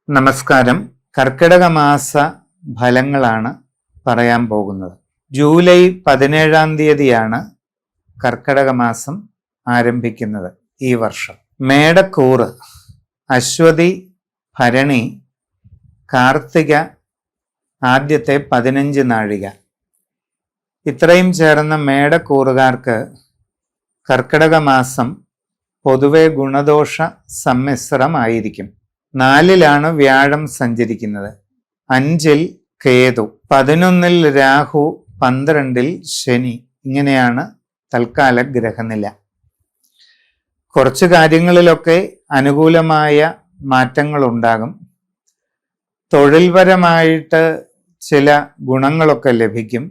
നമസ്കാരം. കർക്കിടക മാസ ഫലങ്ങളാണ് പറയാൻ പോകുന്നത്. ജൂലൈ 17 തീയതിയാണ് കർക്കിടക മാസം ആരംഭിക്കുന്നത് ഈ വർഷം. മേടക്കൂറ്, അശ്വതി, ഭരണി, കാർത്തിക ആദ്യത്തെ 15 നാഴിക, ഇത്രയും ചേർന്ന മേടക്കൂറുകാർക്ക് കർക്കിടക മാസം പൊതുവെ ഗുണദോഷ സമ്മിശ്രമായിരിക്കും. 4-ലാണ് വ്യാഴം സഞ്ചരിക്കുന്നത്, 5-ൽ കേതു, 11-ൽ രാഹു, 12-ൽ ശനി. ഇങ്ങനെയാണ് തൽക്കാല ഗ്രഹനില. കുറച്ച് കാര്യങ്ങളിലൊക്കെ അനുകൂലമായ മാറ്റങ്ങൾ ഉണ്ടാകും. തൊഴിൽപരമായിട്ട് ചില ഗുണങ്ങളൊക്കെ ലഭിക്കും.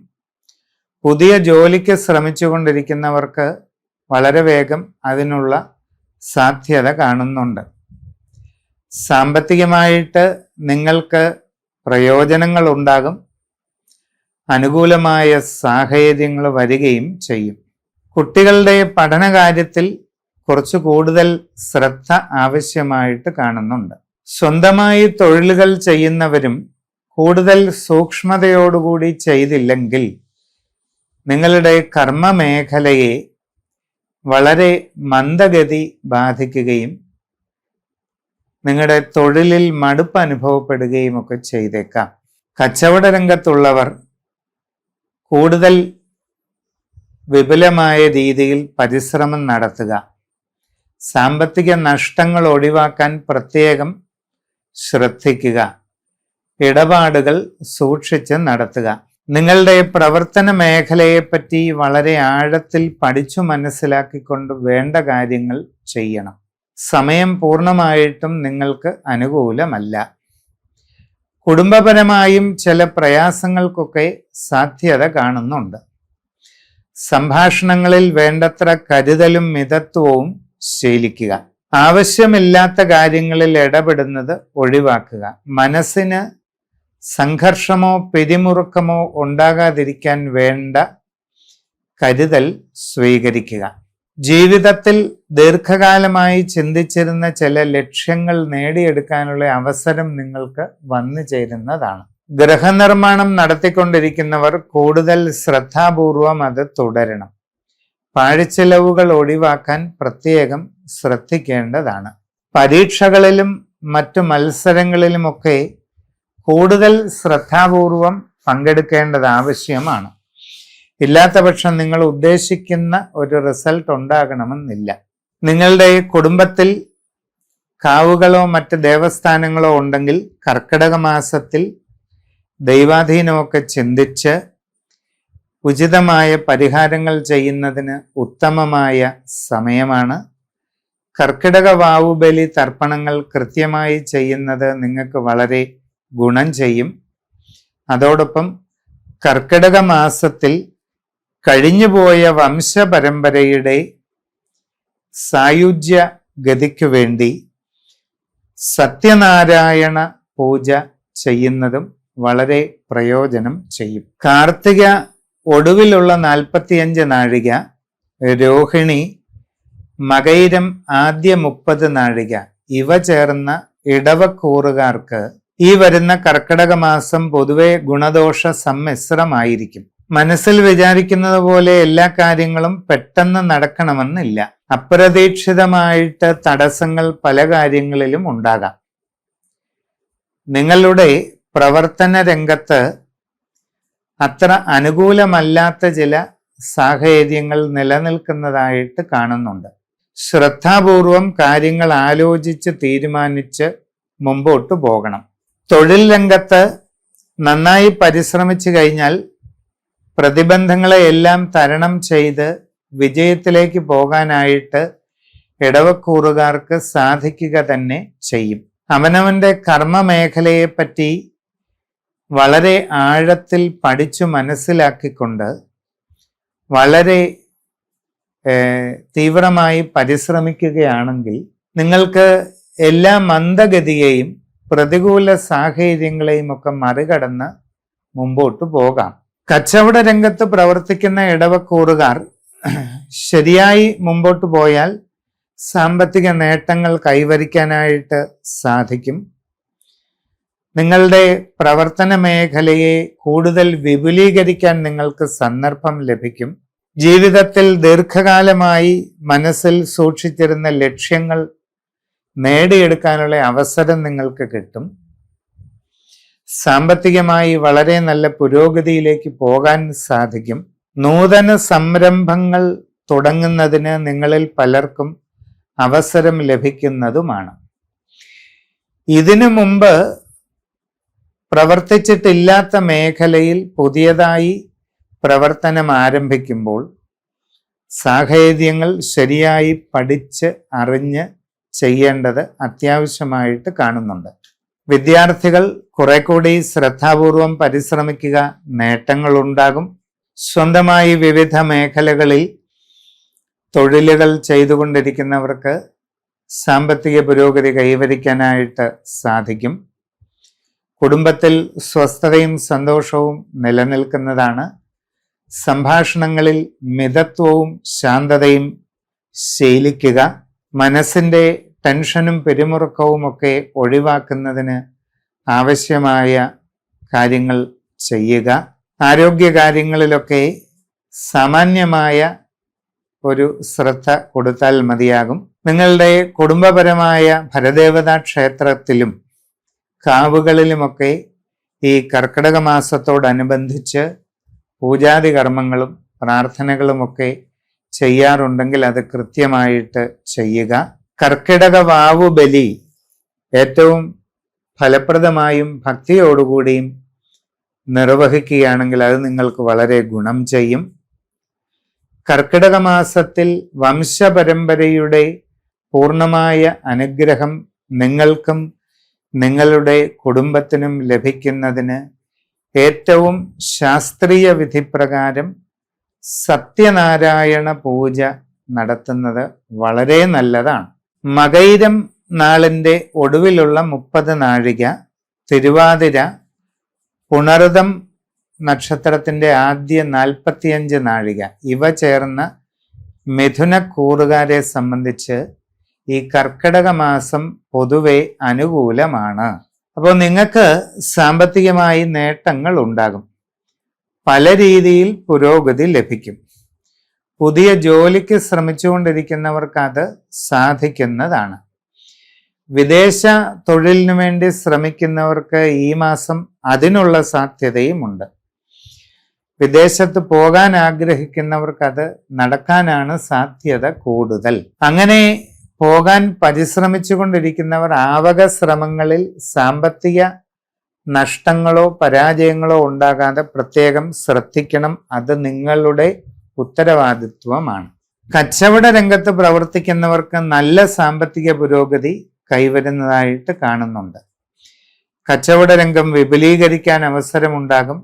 പുതിയ ജോലിക്ക് ശ്രമിച്ചുകൊണ്ടിരിക്കുന്നവർക്ക് വളരെ വേഗം അതിനുള്ള സാധ്യത കാണുന്നുണ്ട്. സാമ്പത്തികമായിട്ട് നിങ്ങൾക്ക് പ്രയോജനങ്ങൾ ഉണ്ടാകും. അനുകൂലമായ സാഹചര്യങ്ങൾ വരികയും ചെയ്യും. കുട്ടികളുടെ പഠനകാര്യത്തിൽ കുറച്ച് കൂടുതൽ ശ്രദ്ധ ആവശ്യമായിട്ട് കാണുന്നുണ്ട്. സ്വന്തമായി തൊഴിലുകൾ ചെയ്യുന്നവരും കൂടുതൽ സൂക്ഷ്മതയോടുകൂടി ചെയ്തില്ലെങ്കിൽ നിങ്ങളുടെ കർമ്മ മേഖലയെ വളരെ മന്ദഗതി ബാധിക്കുകയും നിങ്ങളുടെ തൊഴിലിൽ മടുപ്പ് അനുഭവപ്പെടുകയും ഒക്കെ ചെയ്തേക്കാം. കച്ചവട രംഗത്തുള്ളവർ കൂടുതൽ വിപുലമായ രീതിയിൽ പരിശ്രമം നടത്തുക. സാമ്പത്തിക നഷ്ടങ്ങൾ ഒഴിവാക്കാൻ പ്രത്യേകം ശ്രദ്ധിക്കുക. ഇടപാടുകൾ സൂക്ഷിച്ച് നടത്തുക. നിങ്ങളുടെ പ്രവർത്തന മേഖലയെപ്പറ്റി വളരെ ആഴത്തിൽ പഠിച്ചു മനസ്സിലാക്കിക്കൊണ്ട് വേണ്ട കാര്യങ്ങൾ ചെയ്യണം. സമയം പൂർണ്ണമായിട്ടും നിങ്ങൾക്ക് അനുകൂലമല്ല. കുടുംബപരമായും ചില പ്രയാസങ്ങൾക്കൊക്കെ സാധ്യത കാണുന്നുണ്ട്. സംഭാഷണങ്ങളിൽ വേണ്ടത്ര കരുതലും മിതത്വവും ശീലിക്കുക. ആവശ്യമില്ലാത്ത കാര്യങ്ങളിൽ ഇടപെടുന്നത് ഒഴിവാക്കുക. മനസ്സിന് സംഘർഷമോ പിരിമുറുക്കമോ ഉണ്ടാകാതിരിക്കാൻ വേണ്ട കരുതൽ സ്വീകരിക്കുക. ജീവിതത്തിൽ ദീർഘകാലമായി ചിന്തിച്ചിരുന്ന ചില ലക്ഷ്യങ്ങൾ നേടിയെടുക്കാനുള്ള അവസരം നിങ്ങൾക്ക് വന്നു ചേരുന്നതാണ്. ഗൃഹനിർമ്മാണം നടത്തിക്കൊണ്ടിരിക്കുന്നവർ കൂടുതൽ ശ്രദ്ധാപൂർവം അത് തുടരണം. പാഴ്ചെലവുകൾ ഒഴിവാക്കാൻ പ്രത്യേകം ശ്രദ്ധിക്കേണ്ടതാണ്. പരീക്ഷകളിലും മറ്റു മത്സരങ്ങളിലുമൊക്കെ കൂടുതൽ ശ്രദ്ധാപൂർവം പങ്കെടുക്കേണ്ടത് ആവശ്യമാണ്. ഇല്ലാത്ത പക്ഷം നിങ്ങൾ ഉദ്ദേശിക്കുന്ന ഒരു റിസൾട്ട് ഉണ്ടാകണമെന്നില്ല. നിങ്ങളുടെ കുടുംബത്തിൽ കാവുകളോ മറ്റ് ദേവസ്ഥാനങ്ങളോ ഉണ്ടെങ്കിൽ കർക്കിടക മാസത്തിൽ ദൈവാധീനമൊക്കെ ചിന്തിച്ച് ഉചിതമായ പരിഹാരങ്ങൾ ചെയ്യുന്നതിന് ഉത്തമമായ സമയമാണ്. കർക്കിടക വാവുബലി തർപ്പണങ്ങൾ കൃത്യമായി ചെയ്യുന്നത് നിങ്ങൾക്ക് വളരെ ഗുണം ചെയ്യും. അതോടൊപ്പം കർക്കിടക മാസത്തിൽ കഴിഞ്ഞുപോയ വംശപരമ്പരയുടെ സായുജ്യ ഗതിക്കു വേണ്ടി സത്യനാരായണ പൂജ ചെയ്യുന്നതും വളരെ പ്രയോജനം ചെയ്യും. കാർത്തിക ഒടുവിലുള്ള 45 നാഴിക, രോഹിണി, മകയിരം ആദ്യ 30 നാഴിക, ഇവ ചേർന്ന ഇടവക്കൂറുകാർക്ക് ഈ വരുന്ന കർക്കിടക മാസം പൊതുവെ ഗുണദോഷ സമ്മിശ്രമായിരിക്കും. മനസ്സിൽ വിചാരിക്കുന്നത് പോലെ എല്ലാ കാര്യങ്ങളും പെട്ടെന്ന് നടക്കണമെന്നില്ല. അപ്രതീക്ഷിതമായിട്ട് തടസ്സങ്ങൾ പല കാര്യങ്ങളിലും ഉണ്ടാകാം. നിങ്ങളുടെ പ്രവർത്തന രംഗത്ത് അത്ര അനുകൂലമല്ലാത്ത ചില സാഹചര്യങ്ങൾ നിലനിൽക്കുന്നതായിട്ട് കാണുന്നുണ്ട്. ശ്രദ്ധാപൂർവം കാര്യങ്ങൾ ആലോചിച്ച് തീരുമാനിച്ച് മുമ്പോട്ട് പോകണം. തൊഴിൽ രംഗത്ത് നന്നായി പരിശ്രമിച്ചു കഴിഞ്ഞാൽ പ്രതിബന്ധങ്ങളെ എല്ലാം തരണം ചെയ്ത് വിജയത്തിലേക്ക് പോകാനായിട്ട് ഇടവക്കൂറുകാർക്ക് സാധിക്കുക തന്നെ ചെയ്യും. അവനവന്റെ കർമ്മ മേഖലയെപ്പറ്റി വളരെ ആഴത്തിൽ പഠിച്ചു മനസ്സിലാക്കിക്കൊണ്ട് വളരെ തീവ്രമായി പരിശ്രമിക്കുകയാണെങ്കിൽ നിങ്ങൾക്ക് എല്ലാ മന്ദഗതിയെയും പ്രതികൂല സാഹചര്യങ്ങളെയും ഒക്കെ മറികടന്ന് മുമ്പോട്ട് പോകാം. കച്ചവട രംഗത്ത് പ്രവർത്തിക്കുന്ന ഇടവക്കൂറുകാർ ശരിയായി മുമ്പോട്ട് പോയാൽ സാമ്പത്തിക നേട്ടങ്ങൾ കൈവരിക്കാനായിട്ട് സാധിക്കും. നിങ്ങളുടെ പ്രവർത്തന മേഖലയെ കൂടുതൽ വിപുലീകരിക്കാൻ നിങ്ങൾക്ക് സന്ദർഭം ലഭിക്കും. ജീവിതത്തിൽ ദീർഘകാലമായി മനസ്സിൽ സൂക്ഷിച്ചിരുന്ന ലക്ഷ്യങ്ങൾ നേടിയെടുക്കാനുള്ള അവസരം നിങ്ങൾക്ക് കിട്ടും. സാമ്പത്തികമായി വളരെ നല്ല പുരോഗതിയിലേക്ക് പോകാൻ സാധിക്കും. നൂതന സംരംഭങ്ങൾ തുടങ്ങുന്നതിന് നിങ്ങളിൽ പലർക്കും അവസരം ലഭിക്കുന്നതുമാണ്. ഇതിനു മുമ്പ് പ്രവർത്തിച്ചിട്ടില്ലാത്ത മേഖലയിൽ പുതിയതായി പ്രവർത്തനം ആരംഭിക്കുമ്പോൾ സാഹചര്യങ്ങൾ ശരിയായി പഠിച്ച് അറിഞ്ഞ് ചെയ്യേണ്ടത് അത്യാവശ്യമായിട്ട് കാണുന്നുണ്ട്. വിദ്യാർത്ഥികൾ കുറെ കൂടി ശ്രദ്ധാപൂർവം പരിശ്രമിക്കുക, നേട്ടങ്ങളുണ്ടാകും. സ്വന്തമായി വിവിധ മേഖലകളിൽ തൊഴിലുകൾ ചെയ്തുകൊണ്ടിരിക്കുന്നവർക്ക് സാമ്പത്തിക പുരോഗതി കൈവരിക്കാനായിട്ട് സാധിക്കും. കുടുംബത്തിൽ സ്വസ്ഥതയും സന്തോഷവും നിലനിൽക്കുന്നതാണ്. സംഭാഷണങ്ങളിൽ മിതത്വവും ശാന്തതയും ശീലിക്കുക. മനസ്സിൻ്റെ ടെൻഷനും പിരിമുറുക്കവും ഒക്കെ ഒഴിവാക്കുന്നതിന് ആവശ്യമായ കാര്യങ്ങൾ ചെയ്യുക. ആരോഗ്യകാര്യങ്ങളിലൊക്കെ സാമാന്യമായ ഒരു ശ്രദ്ധ കൊടുത്താൽ മതിയാകും. നിങ്ങളുടെ കുടുംബപരമായ ഭരദേവതാ ക്ഷേത്രത്തിലും കാവുകളിലുമൊക്കെ ഈ കർക്കിടക മാസത്തോടനുബന്ധിച്ച് പൂജാതി കർമ്മങ്ങളും പ്രാർത്ഥനകളുമൊക്കെ ചെയ്യാറുണ്ടെങ്കിൽ അത് കൃത്യമായിട്ട് ചെയ്യുക. കർക്കിടക വാവു ബലി ഏറ്റവും ഫലപ്രദമായും ഭക്തിയോടുകൂടിയും നിർവഹിക്കുകയാണെങ്കിൽ അത് നിങ്ങൾക്ക് വളരെ ഗുണം ചെയ്യും. കർക്കിടക മാസത്തിൽ വംശപരമ്പരയുടെ പൂർണ്ണമായ അനുഗ്രഹം നിങ്ങൾക്കും നിങ്ങളുടെ കുടുംബത്തിനും ലഭിക്കുന്നതിന് ഏറ്റവും ശാസ്ത്രീയ വിധിപ്രകാരം സത്യനാരായണ പൂജ നടത്തുന്നത് വളരെ നല്ലതാണ്. മകയിരം നാളിൻ്റെ ഒടുവിലുള്ള 30 നാഴിക, തിരുവാതിര, പുണർതം നക്ഷത്രത്തിൻ്റെ ആദ്യ 45 നാഴിക ഇവ ചേർന്ന മിഥുനക്കൂറുകാരെ സംബന്ധിച്ച് ഈ കർക്കിടക മാസം പൊതുവെ അനുകൂലമാണ്. അപ്പോൾ നിങ്ങൾക്ക് സാമ്പത്തികമായി നേട്ടങ്ങൾ ഉണ്ടാകും. പല രീതിയിൽ പുരോഗതി ലഭിക്കും. പുതിയ ജോലിക്ക് ശ്രമിച്ചുകൊണ്ടിരിക്കുന്നവർക്ക് അത് സാധിക്കുന്നതാണ്. വിദേശ തൊഴിലിനു വേണ്ടി ശ്രമിക്കുന്നവർക്ക് ഈ മാസം അതിനുള്ള സാധ്യതയുമുണ്ട്. വിദേശത്ത് പോകാൻ ആഗ്രഹിക്കുന്നവർക്ക് അത് നടക്കാനാണ് സാധ്യത കൂടുതൽ. അങ്ങനെ പോകാൻ പരിശ്രമിച്ചു കൊണ്ടിരിക്കുന്നവർ ആവക ശ്രമങ്ങളിൽ സാമ്പത്തിക നഷ്ടങ്ങളോ പരാജയങ്ങളോ ഉണ്ടാകാതെ പ്രത്യേകം ശ്രദ്ധിക്കണം. അത് നിങ്ങളുടെ ഉത്തരവാദിത്വമാണ്. കച്ചവട രംഗത്ത് പ്രവർത്തിക്കുന്നവർക്ക് നല്ല സാമ്പത്തിക പുരോഗതി കൈവരുന്നതായിട്ട് കാണുന്നുണ്ട്. കച്ചവട രംഗം വിപുലീകരിക്കാൻ അവസരമുണ്ടാകും.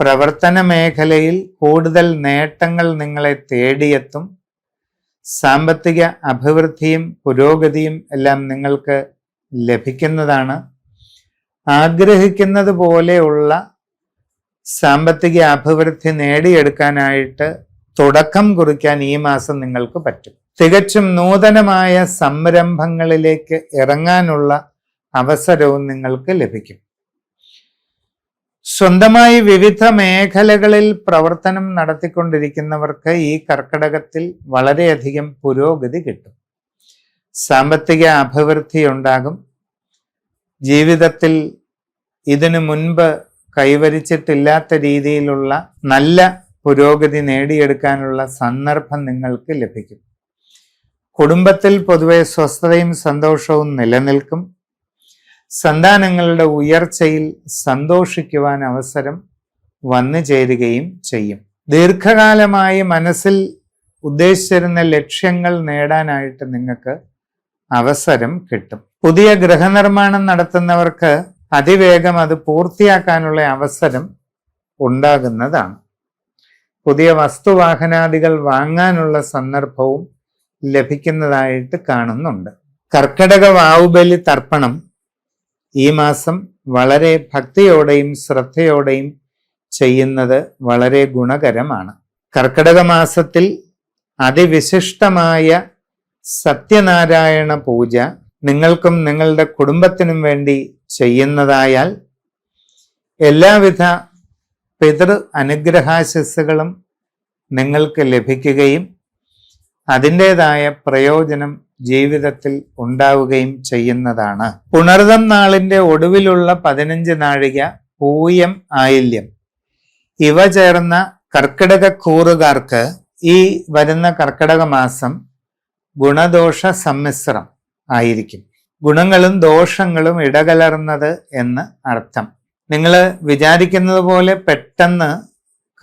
പ്രവർത്തന മേഖലയിൽ കൂടുതൽ നേട്ടങ്ങൾ നിങ്ങളെ തേടിയെത്തും. സാമ്പത്തിക അഭിവൃദ്ധിയും പുരോഗതിയും എല്ലാം നിങ്ങൾക്ക് ലഭിക്കുന്നതാണ്. ആഗ്രഹിക്കുന്നത് പോലെയുള്ള സാമ്പത്തിക അഭിവൃദ്ധി നേടിയെടുക്കാനായിട്ട് തുടക്കം കുറിക്കാൻ ഈ മാസം നിങ്ങൾക്ക് പറ്റും. തികച്ചും നൂതനമായ സംരംഭങ്ങളിലേക്ക് ഇറങ്ങാനുള്ള അവസരവും നിങ്ങൾക്ക് ലഭിക്കും. സ്വന്തമായി വിവിധ മേഖലകളിൽ പ്രവർത്തനം നടത്തിക്കൊണ്ടിരിക്കുന്നവർക്ക് ഈ കർക്കിടകത്തിൽ വളരെയധികം പുരോഗതി കിട്ടും. സാമ്പത്തിക അഭിവൃദ്ധി ഉണ്ടാകും. ജീവിതത്തിൽ ഇതിനു മുൻപ് കൈവരിച്ചിട്ടില്ലാത്ത രീതിയിലുള്ള നല്ല പുരോഗതി നേടിയെടുക്കാനുള്ള സന്ദർഭം നിങ്ങൾക്ക് ലഭിക്കും. കുടുംബത്തിൽ പൊതുവെ സ്വസ്ഥതയും സന്തോഷവും നിലനിൽക്കും. സന്താനങ്ങളുടെ ഉയർച്ചയിൽ സന്തോഷിക്കുവാൻ അവസരം വന്നു ചേരുകയും ചെയ്യും. ദീർഘകാലമായി മനസ്സിൽ ഉദ്ദേശിച്ചിരുന്ന ലക്ഷ്യങ്ങൾ നേടാനായിട്ട് നിങ്ങൾക്ക് അവസരം കിട്ടും. പുതിയ ഗൃഹനിർമ്മാണം നടത്തുന്നവർക്ക് അതിവേഗം അത് പൂർത്തിയാക്കാനുള്ള അവസരം ഉണ്ടാകുന്നതാണ്. പുതിയ വസ്തുവാഹനാദികൾ വാങ്ങാനുള്ള സന്ദർഭവും ലഭിക്കുന്നതായിട്ട് കാണുന്നുണ്ട്. കർക്കിടക വാവുബലി തർപ്പണം ഈ മാസം വളരെ ഭക്തിയോടെയും ശ്രദ്ധയോടെയും ചെയ്യുന്നത് വളരെ ഗുണകരമാണ്. കർക്കിടക മാസത്തിൽ അതിവിശിഷ്ടമായ സത്യനാരായണ പൂജ നിങ്ങൾക്കും നിങ്ങളുടെ കുടുംബത്തിനും വേണ്ടി ചെയ്യുന്നതായാൽ എല്ലാവിധ പിതൃ അനുഗ്രഹാശിസ്സുകളും നിങ്ങൾക്ക് ലഭിക്കുകയും അതിൻ്റെതായ പ്രയോജനം ജീവിതത്തിൽ ഉണ്ടാവുകയും ചെയ്യുന്നതാണ്. പുണർതം നാളിന്റെ ഒടുവിലുള്ള 15 നാഴിക പൂയം, ആയില്യം ഇവ ചേർന്ന കർക്കിടക കൂറുകാർക്ക് ഈ വരുന്ന കർക്കിടക മാസം ഗുണദോഷ സമ്മിശ്രം ആയിരിക്കും. ഗുണങ്ങളും ദോഷങ്ങളും ഇടകലർന്നത് എന്ന് അർത്ഥം. നിങ്ങൾ വിചാരിക്കുന്നത് പോലെ പെട്ടെന്ന്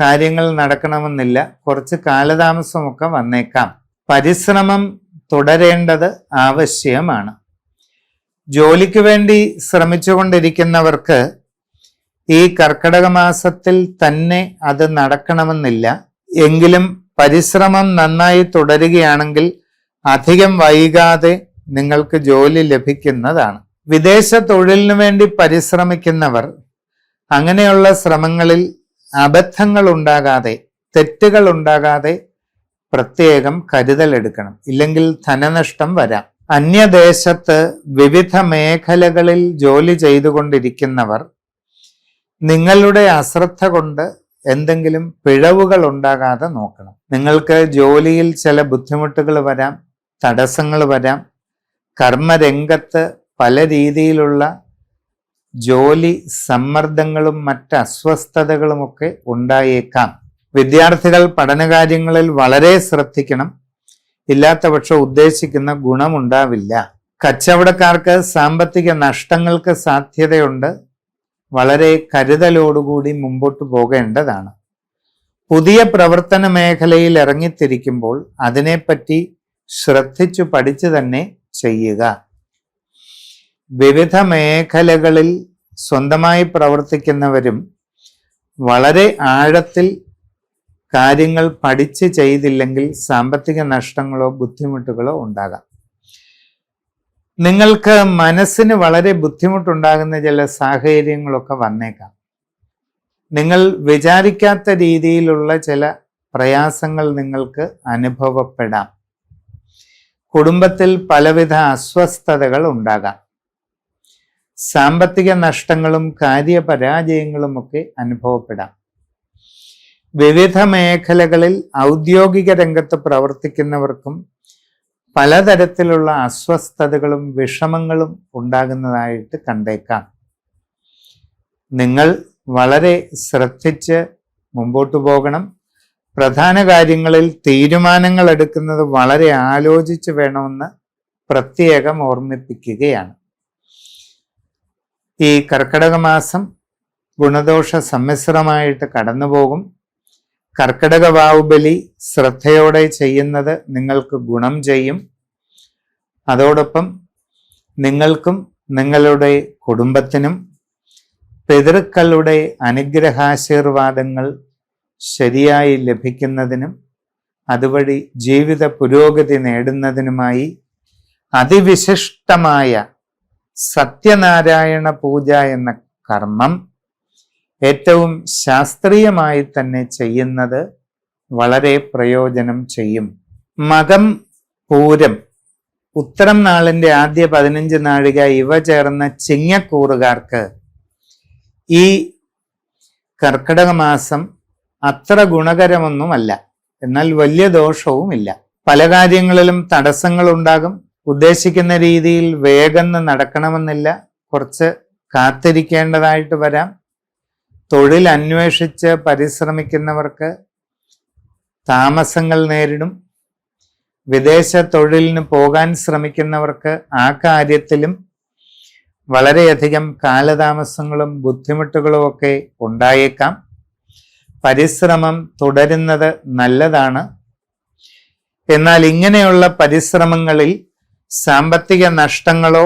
കാര്യങ്ങൾ നടക്കണമെന്നില്ല. കുറച്ച് കാലതാമസമൊക്കെ വന്നേക്കാം. പരിശ്രമം തുടരേണ്ടത് ആവശ്യമാണ്. ജോലിക്ക് വേണ്ടി ശ്രമിച്ചുകൊണ്ടിരിക്കുന്നവർക്ക് ഈ കർക്കിടക മാസത്തിൽ തന്നെ അത് നടക്കണമെന്നില്ല. എങ്കിലും പരിശ്രമം നന്നായി തുടരുകയാണെങ്കിൽ അധികം വൈകാതെ നിങ്ങൾക്ക് ജോലി ലഭിക്കുന്നതാണ്. വിദേശ തൊഴിലിനു വേണ്ടി പരിശ്രമിക്കുന്നവർ അങ്ങനെയുള്ള ശ്രമങ്ങളിൽ അബദ്ധങ്ങൾ ഉണ്ടാകാതെ, തെറ്റുകൾ ഉണ്ടാകാതെ പ്രത്യേകം കരുതലെടുക്കണം. ഇല്ലെങ്കിൽ ധനനഷ്ടം വരാം. അന്യദേശത്ത് വിവിധ മേഖലകളിൽ ജോലി ചെയ്തുകൊണ്ടിരിക്കുന്നവർ നിങ്ങളുടെ അശ്രദ്ധ കൊണ്ട് എന്തെങ്കിലും പിഴവുകൾ ഉണ്ടാകാതെ നോക്കണം. നിങ്ങൾക്ക് ജോലിയിൽ ചില ബുദ്ധിമുട്ടുകൾ വരാം, തടസ്സങ്ങൾ വരാം. കർമ്മരംഗത്ത് പല രീതിയിലുള്ള ജോലി സമ്മർദ്ദങ്ങളും മറ്റ് അസ്വസ്ഥതകളുമൊക്കെ ഉണ്ടായേക്കാം. വിദ്യാർത്ഥികൾ പഠനകാര്യങ്ങളിൽ വളരെ ശ്രദ്ധിക്കണം. ഇല്ലാത്ത പക്ഷം ഉദ്ദേശിക്കുന്ന ഗുണമുണ്ടാവില്ല. കച്ചവടക്കാർക്ക് സാമ്പത്തിക നഷ്ടങ്ങൾക്ക് സാധ്യതയുണ്ട്. വളരെ കരുതലോടുകൂടി മുമ്പോട്ട് പോകേണ്ടതാണ്. പുതിയ പ്രവർത്തന മേഖലയിൽ ഇറങ്ങിത്തിരിക്കുമ്പോൾ അതിനെപ്പറ്റി ശ്രദ്ധിച്ചു പഠിച്ചു തന്നെ ചെയ്യുക. വിവിധ മേഖലകളിൽ സ്വന്തമായി പ്രവർത്തിക്കുന്നവരും വളരെ ആഴത്തിൽ കാര്യങ്ങൾ പഠിച്ച് ചെയ്തില്ലെങ്കിൽ സാമ്പത്തിക നഷ്ടങ്ങളോ ബുദ്ധിമുട്ടുകളോ ഉണ്ടാകാം. നിങ്ങൾക്ക് മനസ്സിന് വളരെ ബുദ്ധിമുട്ടുണ്ടാകുന്ന ചില സാഹചര്യങ്ങളൊക്കെ വന്നേക്കാം. നിങ്ങൾ വിചാരിക്കാത്ത രീതിയിലുള്ള ചില പ്രയാസങ്ങൾ നിങ്ങൾക്ക് അനുഭവപ്പെടാം. കുടുംബത്തിൽ പലവിധ അസ്വസ്ഥതകൾ ഉണ്ടാകാം. സാമ്പത്തിക നഷ്ടങ്ങളും കാര്യപരാജയങ്ങളും ഒക്കെ അനുഭവപ്പെടാം. വിവിധ മേഖലകളിൽ ഔദ്യോഗിക രംഗത്ത് പ്രവർത്തിക്കുന്നവർക്കും പലതരത്തിലുള്ള അസ്വസ്ഥതകളും വിഷമങ്ങളും ഉണ്ടാകുന്നതായിട്ട് കണ്ടേക്കാം. നിങ്ങൾ വളരെ ശ്രദ്ധിച്ച് മുമ്പോട്ട് പോകണം. പ്രധാന കാര്യങ്ങളിൽ തീരുമാനങ്ങൾ എടുക്കുന്നത് വളരെ ആലോചിച്ച് വേണമെന്ന് പ്രത്യേകം ഓർമ്മിപ്പിക്കുകയാണ്. ഈ കർക്കിടക മാസം ഗുണദോഷ സമ്മിശ്രമായിട്ട് കടന്നുപോകും. കർക്കിടക വാവുബലി ശ്രദ്ധയോടെ ചെയ്യുന്നത് നിങ്ങൾക്ക് ഗുണം ചെയ്യും. അതോടൊപ്പം നിങ്ങൾക്കും നിങ്ങളുടെ കുടുംബത്തിനും പിതൃക്കളുടെ അനുഗ്രഹാശീർവാദങ്ങൾ ശരിയായി ലഭിക്കുന്നതിനും അതുവഴി ജീവിത പുരോഗതി നേടുന്നതിനുമായി അതിവിശിഷ്ടമായ സത്യനാരായണ പൂജ എന്ന കർമ്മം ഏറ്റവും ശാസ്ത്രീയമായി തന്നെ ചെയ്യുന്നത് വളരെ പ്രയോജനം ചെയ്യും. മകം, പൂരം, ഉത്തരം നാളിന്റെ ആദ്യ 15 നാഴിക ഇവ ചേർന്ന ചിങ്ങക്കൂറുകാർക്ക് ഈ കർക്കിടക മാസം അത്ര ഗുണകരമൊന്നുമല്ല. എന്നാൽ വലിയ ദോഷവുമില്ല. പല കാര്യങ്ങളിലും തടസ്സങ്ങൾ ഉണ്ടാകും. ഉദ്ദേശിക്കുന്ന രീതിയിൽ വേഗം നടക്കണമെന്നില്ല. കുറച്ച് കാത്തിരിക്കേണ്ടതായിട്ട് വരാം. തൊഴിൽ അന്വേഷിച്ച് പരിശ്രമിക്കുന്നവർക്ക് താമസങ്ങൾ നേരിടും. വിദേശ തൊഴിലിന് പോകാൻ ശ്രമിക്കുന്നവർക്ക് ആ കാര്യത്തിലും വളരെയധികം കാലതാമസങ്ങളും ബുദ്ധിമുട്ടുകളും ഒക്കെ ഉണ്ടായേക്കാം. പരിശ്രമം തുടരുന്നത് നല്ലതാണ്. എന്നാൽ ഇങ്ങനെയുള്ള പരിശ്രമങ്ങളിൽ സാമ്പത്തിക നഷ്ടങ്ങളോ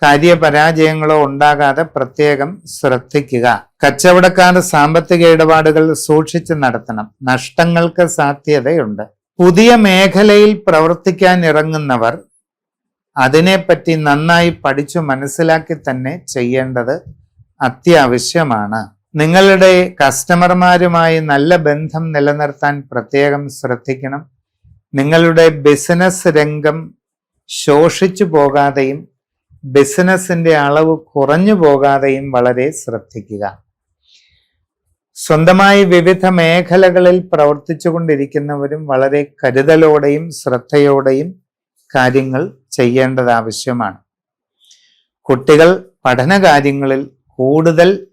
കാര്യപരാജയങ്ങളോ ഉണ്ടാകാതെ പ്രത്യേകം ശ്രദ്ധിക്കുക. കച്ചവടക്കാർ സാമ്പത്തിക ഇടപാടുകൾ സൂക്ഷിച്ച് നടത്തണം. നഷ്ടങ്ങൾക്ക് സാധ്യതയുണ്ട്. പുതിയ മേഖലയിൽ പ്രവർത്തിക്കാൻ ഇറങ്ങുന്നവർ അതിനെപ്പറ്റി നന്നായി പഠിച്ചു മനസ്സിലാക്കി തന്നെ ചെയ്യേണ്ടത് അത്യാവശ്യമാണ്. നിങ്ങളുടെ കസ്റ്റമർമാരുമായി നല്ല ബന്ധം നിലനിർത്താൻ പ്രത്യേകം ശ്രദ്ധിക്കണം. നിങ്ങളുടെ ബിസിനസ് രംഗം ശോഷിച്ചു പോകാതെയും ബിസിനസിന്റെ അളവ് കുറഞ്ഞു പോകാതെയും വളരെ ശ്രദ്ധിക്കുക. സ്വന്തമായി വിവിധ മേഖലകളിൽ പ്രവർത്തിച്ചു കൊണ്ടിരിക്കുന്നവരും വളരെ കരുതലോടെയും ശ്രദ്ധയോടെയും കാര്യങ്ങൾ ചെയ്യേണ്ടത് ആവശ്യമാണ്. കുട്ടികൾ പഠനകാര്യങ്ങളിൽ കൂടുതൽ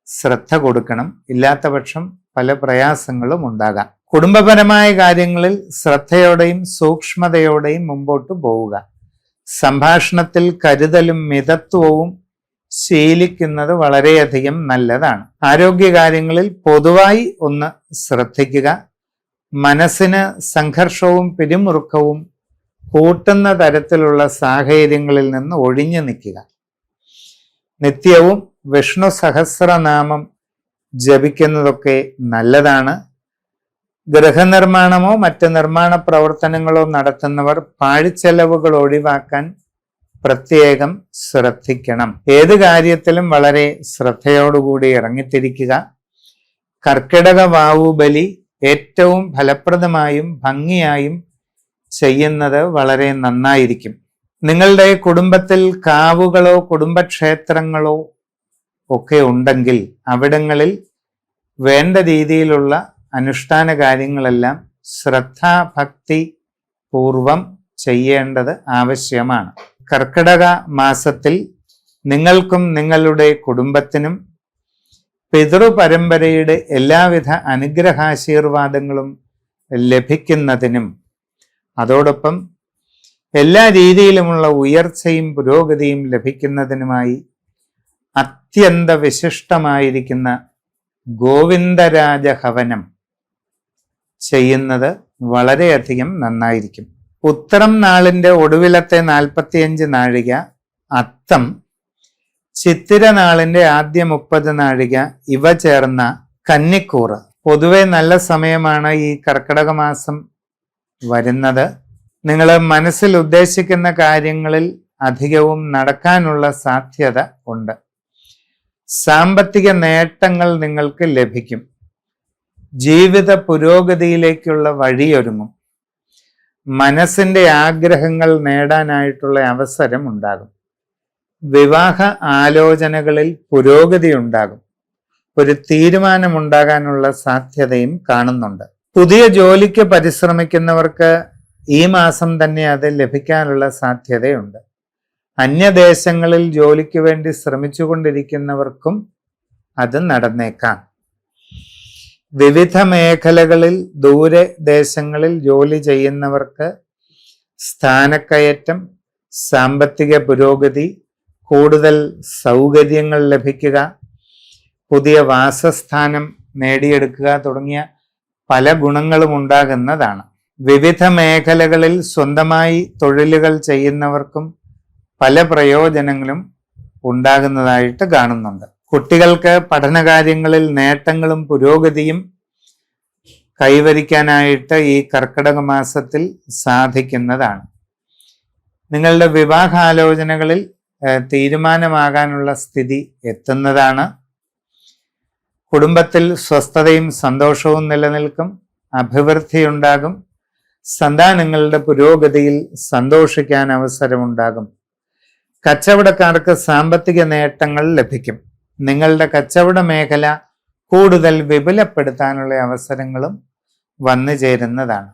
ശ്രദ്ധ കൊടുക്കണം. ഇല്ലാത്ത പക്ഷം പല പ്രയാസങ്ങളും ഉണ്ടാകാം. കുടുംബപരമായ കാര്യങ്ങളിൽ ശ്രദ്ധയോടെയും സൂക്ഷ്മതയോടെയും മുമ്പോട്ട് പോവുക. സംഭാഷണത്തിൽ കരുതലും മിതത്വവും ശീലിക്കുന്നത് വളരെയധികം നല്ലതാണ്. ആരോഗ്യകാര്യങ്ങളിൽ പൊതുവായി ഒന്ന് ശ്രദ്ധിക്കുക. മനസ്സിന് സംഘർഷവും പിരിമുറുക്കവും കൂട്ടുന്ന തരത്തിലുള്ള സാഹചര്യങ്ങളിൽ നിന്ന് ഒഴിഞ്ഞു നിൽക്കുക. നിത്യവും വിഷ്ണു സഹസ്രനാമം ജപിക്കുന്നതൊക്കെ നല്ലതാണ്. ഗൃഹനിർമ്മാണമോ മറ്റ് നിർമ്മാണ പ്രവർത്തനങ്ങളോ നടത്തുന്നവർ പാഴ്ചെലവുകൾ ഒഴിവാക്കാൻ പ്രത്യേകം ശ്രദ്ധിക്കണം. ഏത് കാര്യത്തിലും വളരെ ശ്രദ്ധയോടുകൂടി ഇറങ്ങിത്തിരിക്കുക. കർക്കിടക വാവുബലി ഏറ്റവും ഫലപ്രദമായും ഭംഗിയായും ചെയ്യുന്നത് വളരെ നന്നായിരിക്കും. നിങ്ങളുടെ കുടുംബത്തിൽ കാവുകളോ കുടുംബക്ഷേത്രങ്ങളോ ഒക്കെ ഉണ്ടെങ്കിൽ അവിടങ്ങളിൽ വേണ്ട രീതിയിലുള്ള അനുഷ്ഠാന കാര്യങ്ങളെല്ലാം ശ്രദ്ധാഭക്തി പൂർവം ചെയ്യേണ്ടത് ആവശ്യമാണ്. കർക്കിടക മാസത്തിൽ നിങ്ങൾക്കും നിങ്ങളുടെ കുടുംബത്തിനും പിതൃപരമ്പരയുടെ എല്ലാവിധ അനുഗ്രഹാശീർവാദങ്ങളും ലഭിക്കുന്നതിനും അതോടൊപ്പം എല്ലാ രീതിയിലുമുള്ള ഉയർച്ചയും പുരോഗതിയും ലഭിക്കുന്നതിനുമായി അത്യന്ത വിശിഷ്ടമായിരിക്കുന്ന ഗോവിന്ദരാജഹവനം ചെയ്യുന്നത് വളരെയധികം നന്നായിരിക്കും. ഉത്തരം നാളിന്റെ ഒടുവിലത്തെ 45 നാഴിക, അത്തം, ചിത്തിര നാളിന്റെ ആദ്യ 30 നാഴിക ഇവ ചേർന്ന കന്നിക്കൂറ്. പൊതുവെ നല്ല സമയമാണ് ഈ കർക്കിടക മാസം വരുന്നത്. നിങ്ങൾ മനസ്സിൽ ഉദ്ദേശിക്കുന്ന കാര്യങ്ങളിൽ അധികവും നടക്കാനുള്ള സാധ്യത ഉണ്ട്. സാമ്പത്തിക നേട്ടങ്ങൾ നിങ്ങൾക്ക് ലഭിക്കും. ജീവിത പുരോഗതിയിലേക്കുള്ള വഴിയൊരുങ്ങും. മനസ്സിന്റെ ആഗ്രഹങ്ങൾ നേടാനായിട്ടുള്ള അവസരം ഉണ്ടാകും. വിവാഹ ആലോചനകളിൽ പുരോഗതി ഉണ്ടാകും. ഒരു തീരുമാനമുണ്ടാകാനുള്ള സാധ്യതയും കാണുന്നുണ്ട്. പുതിയ ജോലിക്ക് പരിശ്രമിക്കുന്നവർക്ക് ഈ മാസം തന്നെ അത് ലഭിക്കാനുള്ള സാധ്യതയുണ്ട്. അന്യദേശങ്ങളിൽ ജോലിക്ക് വേണ്ടി ശ്രമിച്ചുകൊണ്ടിരിക്കുന്നവർക്കും അത് നടന്നേക്കാം. വിവിധ മേഖലകളിൽ ദൂരദേശങ്ങളിൽ ജോലി ചെയ്യുന്നവർക്ക് സ്ഥാനക്കയറ്റം, സാമ്പത്തിക പുരോഗതി, കൂടുതൽ സൗകര്യങ്ങൾ ലഭിക്കുക, പുതിയ വാസസ്ഥാനം നേടിയെടുക്കുക തുടങ്ങിയ പല ഗുണങ്ങളും ഉണ്ടാകുന്നതാണ്. വിവിധ മേഖലകളിൽ സ്വന്തമായി തൊഴിലുകൾ ചെയ്യുന്നവർക്കും പല പ്രയോജനങ്ങളും ഉണ്ടാകുന്നതായിട്ട് കാണുന്നുണ്ട്. കുട്ടികൾക്ക് പഠനകാര്യങ്ങളിൽ നേട്ടങ്ങളും പുരോഗതിയും കൈവരിക്കാനായിട്ട് ഈ കർക്കിടക മാസത്തിൽ സാധിക്കുന്നതാണ്. നിങ്ങളുടെ വിവാഹാലോചനകളിൽ തീരുമാനമാകാനുള്ള സ്ഥിതി എത്തുന്നതാണ്. കുടുംബത്തിൽ സ്വസ്ഥതയും സന്തോഷവും നിലനിൽക്കും. അഭിവൃദ്ധിയുണ്ടാകും. സന്താനങ്ങളുടെ പുരോഗതിയിൽ സന്തോഷിക്കാൻ അവസരമുണ്ടാകും. കച്ചവടക്കാർക്ക് സാമ്പത്തിക നേട്ടങ്ങൾ ലഭിക്കും. നിങ്ങളുടെ കച്ചവട മേഖല കൂടുതൽ വിപുലപ്പെടുത്താനുള്ള അവസരങ്ങളും വന്നു ചേരുന്നതാണ്.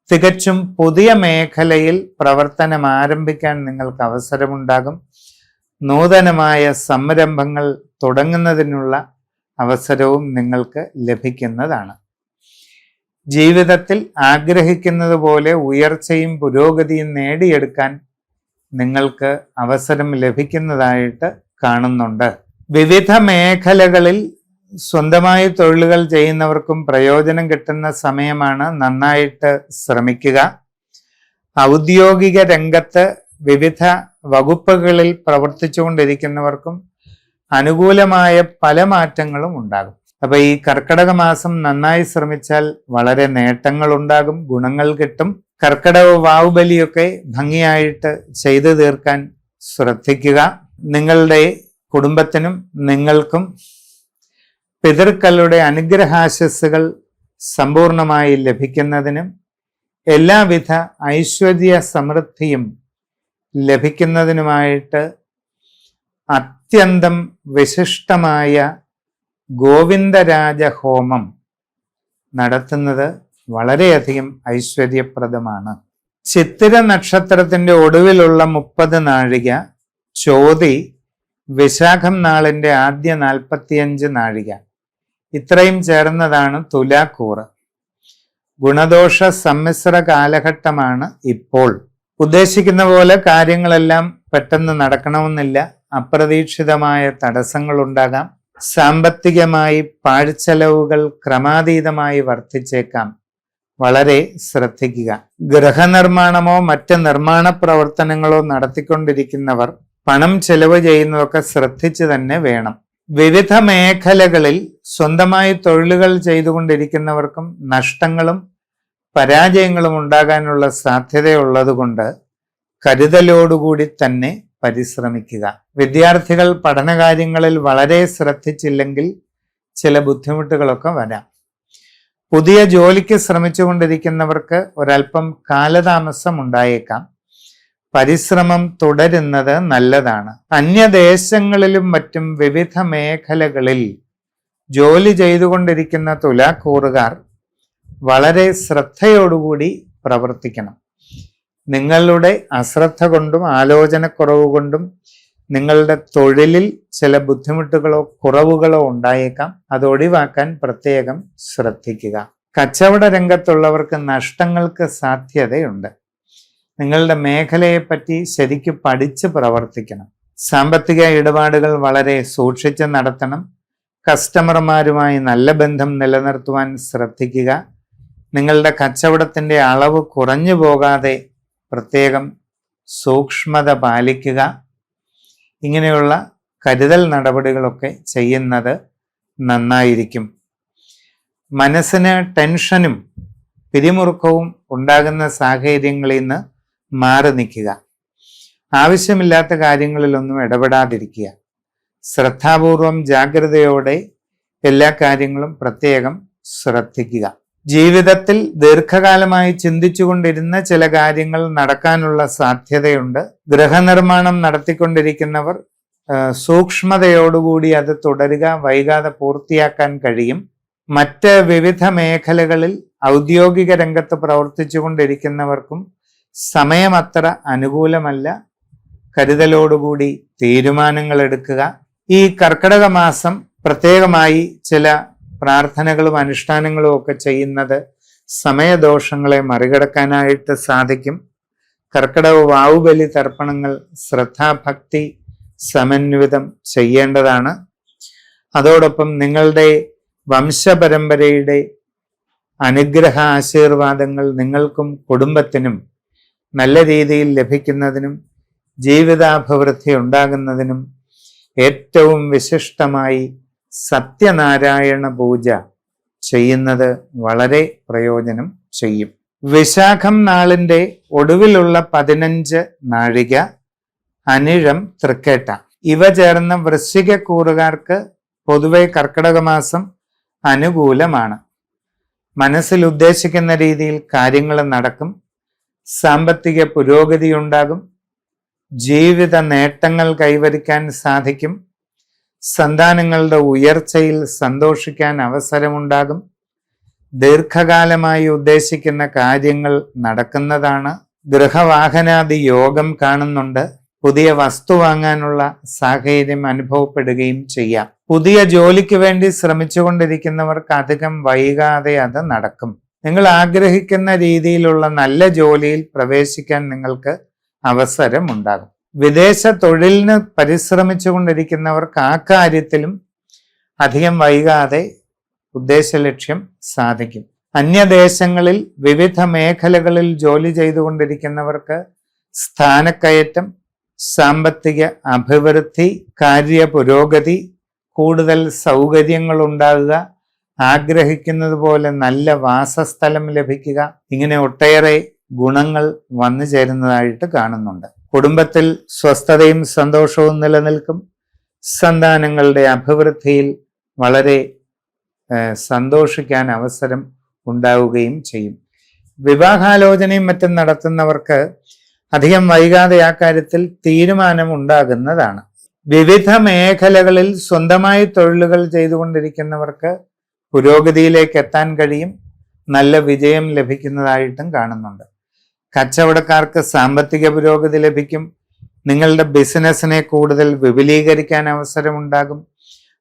തികച്ചും പുതിയ മേഖലയിൽ പ്രവർത്തനം ആരംഭിക്കാൻ നിങ്ങൾക്ക് അവസരമുണ്ടാകും. നൂതനമായ സംരംഭങ്ങൾ തുടങ്ങുന്നതിനുള്ള അവസരവും നിങ്ങൾക്ക് ലഭിക്കുന്നതാണ്. ജീവിതത്തിൽ ആഗ്രഹിക്കുന്നത് പോലെ ഉയർച്ചയും പുരോഗതിയും നേടിയെടുക്കാൻ നിങ്ങൾക്ക് അവസരം ലഭിക്കുന്നതായിട്ട് കാണുന്നുണ്ട്. വിവിധ മേഖലകളിൽ സ്വന്തമായി തൊഴിലുകൾ ചെയ്യുന്നവർക്കും പ്രയോജനം കിട്ടുന്ന സമയമാണ്. നന്നായിട്ട് ശ്രമിക്കുക. ഔദ്യോഗിക രംഗത്ത് വിവിധ വകുപ്പുകളിൽ പ്രവർത്തിച്ചുകൊണ്ടിരിക്കുന്നവർക്കും അനുകൂലമായ പല മാറ്റങ്ങളും ഉണ്ടാകും. അപ്പൊ ഈ കർക്കിടക മാസം നന്നായി ശ്രമിച്ചാൽ വളരെ നേട്ടങ്ങൾ ഉണ്ടാകും, ഗുണങ്ങൾ കിട്ടും. കർക്കിടക വാവുബലിയൊക്കെ ഭംഗിയായിട്ട് ചെയ്തു തീർക്കാൻ ശ്രദ്ധിക്കുക. നിങ്ങളുടെ കുടുംബത്തിനും നിങ്ങൾക്കും പിതൃക്കളുടെ അനുഗ്രഹാശസ്സുകൾ സമ്പൂർണമായി ലഭിക്കുന്നതിനും എല്ലാവിധ ഐശ്വര്യ സമൃദ്ധിയും ലഭിക്കുന്നതിനുമായിട്ട് അത്യന്തം വിശിഷ്ടമായ ഗോവിന്ദരാജ ഹോമം നടത്തുന്നത് വളരെയധികം ഐശ്വര്യപ്രദമാണ്. ചിത്തിര നക്ഷത്രത്തിന്റെ ഒടുവിലുള്ള 30 നാഴിക, ചോതി വിശാഖം നാളിന്റെ ആദ്യ 45 നാഴിക, ഇത്രയും ചേർന്നതാണ് തുലാക്കൂറ്. ഗുണദോഷ സമ്മിശ്ര കാലഘട്ടമാണ് ഇപ്പോൾ. ഉദ്ദേശിക്കുന്ന പോലെ കാര്യങ്ങളെല്ലാം പെട്ടെന്ന് നടക്കണമെന്നില്ല. അപ്രതീക്ഷിതമായ തടസ്സങ്ങൾ ഉണ്ടാകാം. സാമ്പത്തികമായി പാഴ്ചെലവുകൾ ക്രമാതീതമായി വർദ്ധിച്ചേക്കാം. വളരെ ശ്രദ്ധിക്കുക. ഗൃഹനിർമ്മാണമോ മറ്റ് നിർമ്മാണ പ്രവർത്തനങ്ങളോ നടത്തിക്കൊണ്ടിരിക്കുന്നവർ പണം ചെലവ് ചെയ്യുന്നതൊക്കെ ശ്രദ്ധിച്ചു തന്നെ വേണം. വിവിധ മേഖലകളിൽ സ്വന്തമായി തൊഴിലുകൾ ചെയ്തുകൊണ്ടിരിക്കുന്നവർക്കും നഷ്ടങ്ങളും പരാജയങ്ങളും ഉണ്ടാകാനുള്ള സാധ്യതയുള്ളതുകൊണ്ട് കരുതലോടുകൂടി തന്നെ പരിശ്രമിക്കുക. വിദ്യാർത്ഥികൾ പഠനകാര്യങ്ങളിൽ വളരെ ശ്രദ്ധിച്ചില്ലെങ്കിൽ ചില ബുദ്ധിമുട്ടുകളൊക്കെ വരാം. പുതിയ ജോലിക്ക് ശ്രമിച്ചുകൊണ്ടിരിക്കുന്നവർക്ക് ഒരല്പം കാലതാമസം ഉണ്ടായേക്കാം. പരിശ്രമം തുടരുന്നത് നല്ലതാണ്. അന്യദേശങ്ങളിലും മറ്റും വിവിധ മേഖലകളിൽ ജോലി ചെയ്തുകൊണ്ടിരിക്കുന്ന തുലാക്കൂറുകാർ വളരെ ശ്രദ്ധയോടുകൂടി പ്രവർത്തിക്കണം. നിങ്ങളുടെ അശ്രദ്ധ കൊണ്ടും ആലോചനക്കുറവ് കൊണ്ടും നിങ്ങളുടെ തൊഴിലിൽ ചില ബുദ്ധിമുട്ടുകളോ കുറവുകളോ ഉണ്ടായേക്കാം. അത് ഒഴിവാക്കാൻ പ്രത്യേകം ശ്രദ്ധിക്കുക. കച്ചവട രംഗത്തുള്ളവർക്ക് നഷ്ടങ്ങൾക്ക് സാധ്യതയുണ്ട്. നിങ്ങളുടെ മേഖലയെപ്പറ്റി ശരിക്ക് പഠിച്ച് പ്രവർത്തിക്കണം. സാമ്പത്തിക ഇടപാടുകൾ വളരെ സൂക്ഷിച്ച് നടത്തണം. കസ്റ്റമർമാരുമായി നല്ല ബന്ധം നിലനിർത്തുവാൻ ശ്രദ്ധിക്കുക. നിങ്ങളുടെ കച്ചവടത്തിൻ്റെ അളവ് കുറഞ്ഞു പോകാതെ പ്രത്യേകം സൂക്ഷ്മത പാലിക്കുക. ഇങ്ങനെയുള്ള കരുതൽ നടപടികളൊക്കെ ചെയ്യുന്നത് നന്നായിരിക്കും. മനസ്സിന് ടെൻഷനും പിരിമുറുക്കവും ഉണ്ടാകുന്ന സാഹചര്യങ്ങളിൽ നിന്ന് മാറി നിൽക്കുക. ആവശ്യമില്ലാത്ത കാര്യങ്ങളിലൊന്നും ഇടപെടാതിരിക്കുക. ശ്രദ്ധാപൂർവം ജാഗ്രതയോടെ എല്ലാ കാര്യങ്ങളും പ്രത്യേകം ശ്രദ്ധിക്കുക. ജീവിതത്തിൽ ദീർഘകാലമായി ചിന്തിച്ചുകൊണ്ടിരുന്ന ചില കാര്യങ്ങൾ നടക്കാനുള്ള സാധ്യതയുണ്ട്. ഗൃഹനിർമ്മാണം നടത്തിക്കൊണ്ടിരിക്കുന്നവർ സൂക്ഷ്മതയോടുകൂടി അത് തുടരുക. വൈകാതെ പൂർത്തിയാക്കാൻ കഴിയും. മറ്റ് വിവിധ മേഖലകളിൽ ഔദ്യോഗിക രംഗത്ത് പ്രവർത്തിച്ചു കൊണ്ടിരിക്കുന്നവർക്കും സമയം അത്ര അനുകൂലമല്ല. കരുതലോടുകൂടി തീരുമാനങ്ങൾ എടുക്കുക. ഈ കർക്കിടക മാസം പ്രത്യേകമായി ചില പ്രാർത്ഥനകളും അനുഷ്ഠാനങ്ങളും ഒക്കെ ചെയ്യുന്നത് സമയദോഷങ്ങളെ മറികടക്കാനായിട്ട് സാധിക്കും. കർക്കിടക വാവുബലി തർപ്പണങ്ങൾ ശ്രദ്ധാഭക്തി സമന്വിതം ചെയ്യേണ്ടതാണ്. അതോടൊപ്പം നിങ്ങളുടെ വംശപരമ്പരയുടെ അനുഗ്രഹ ആശീർവാദങ്ങൾ നിങ്ങൾക്കും കുടുംബത്തിനും നല്ല രീതിയിൽ ലഭിക്കുന്നതിനും ജീവിതാഭിവൃദ്ധി ഉണ്ടാകുന്നതിനും ഏറ്റവും വിശിഷ്ടമായി സത്യനാരായണ പൂജ ചെയ്യുന്നത് വളരെ പ്രയോജനം ചെയ്യും. വിശാഖം നാളിൻ്റെ ഒടുവിലുള്ള 15 നാഴിക, അനിഴം, തൃക്കേട്ട ഇവ ചേർന്ന വൃശ്ചികക്കൂറുകാർക്ക് പൊതുവെ കർക്കിടക മാസം അനുകൂലമാണ്. മനസ്സിൽ ഉദ്ദേശിക്കുന്ന രീതിയിൽ കാര്യങ്ങൾ നടക്കും. സാമ്പത്തിക പുരോഗതി ഉണ്ടാകും. ജീവിത നേട്ടങ്ങൾ കൈവരിക്കാൻ സാധിക്കും. സന്താനങ്ങളുടെ ഉയർച്ചയിൽ സന്തോഷിക്കാൻ അവസരമുണ്ടാകും. ദീർഘകാലമായി ഉദ്ദേശിക്കുന്ന കാര്യങ്ങൾ നടക്കുന്നതാണ്. ഗൃഹവാഹനാദി യോഗം കാണുന്നുണ്ട്. പുതിയ വസ്തു വാങ്ങാനുള്ള സാഹചര്യം അനുഭവപ്പെടുകയും ചെയ്യാം. പുതിയ ജോലിക്ക് വേണ്ടി ശ്രമിച്ചുകൊണ്ടിരിക്കുന്നവർക്ക് അധികം വൈകാതെ അത് നടക്കും. നിങ്ങൾ ആഗ്രഹിക്കുന്ന രീതിയിലുള്ള നല്ല ജോലിയിൽ പ്രവേശിക്കാൻ നിങ്ങൾക്ക് അവസരമുണ്ടാകും. വിദേശ തൊഴിലിന് പരിശ്രമിച്ചുകൊണ്ടിരിക്കുന്നവർക്ക് ആ കാര്യത്തിലും അധികം വൈകാതെ ഉദ്ദേശലക്ഷ്യം സാധിക്കും. അന്യദേശങ്ങളിൽ വിവിധ മേഖലകളിൽ ജോലി ചെയ്തുകൊണ്ടിരിക്കുന്നവർക്ക് സ്ഥാനക്കയറ്റം, സാമ്പത്തിക അഭിവൃദ്ധി, കാര്യ പുരോഗതി, കൂടുതൽ സൗകര്യങ്ങൾ ഉണ്ടാകുക, ആഗ്രഹിക്കുന്നത് പോലെ നല്ല വാസസ്ഥലം ലഭിക്കുക, ഇങ്ങനെ ഒട്ടേറെ ഗുണങ്ങൾ വന്നു ചേരുന്നതായിട്ട് കാണുന്നുണ്ട്. കുടുംബത്തിൽ സ്വസ്ഥതയും സന്തോഷവും നിലനിൽക്കും. സന്താനങ്ങളുടെ അഭിവൃദ്ധിയിൽ വളരെ സന്തോഷിക്കാൻ അവസരം ഉണ്ടാവുകയും ചെയ്യും. വിവാഹാലോചനയും മറ്റും നടത്തുന്നവർക്ക് അധികം വൈകാതെ ആ കാര്യത്തിൽ തീരുമാനം ഉണ്ടാകുന്നതാണ്. വിവിധ മേഖലകളിൽ സ്വന്തമായി തൊഴിലുകൾ ചെയ്തുകൊണ്ടിരിക്കുന്നവർക്ക് പുരോഗതിയിലേക്ക് എത്താൻ കഴിയും. നല്ല വിജയം ലഭിക്കുന്നതായിട്ടും കാണുന്നുണ്ട്. കച്ചവടക്കാർക്ക് സാമ്പത്തിക പുരോഗതി ലഭിക്കും. നിങ്ങളുടെ ബിസിനസ്സിനെ കൂടുതൽ വിപുലീകരിക്കാൻ അവസരമുണ്ടാകും.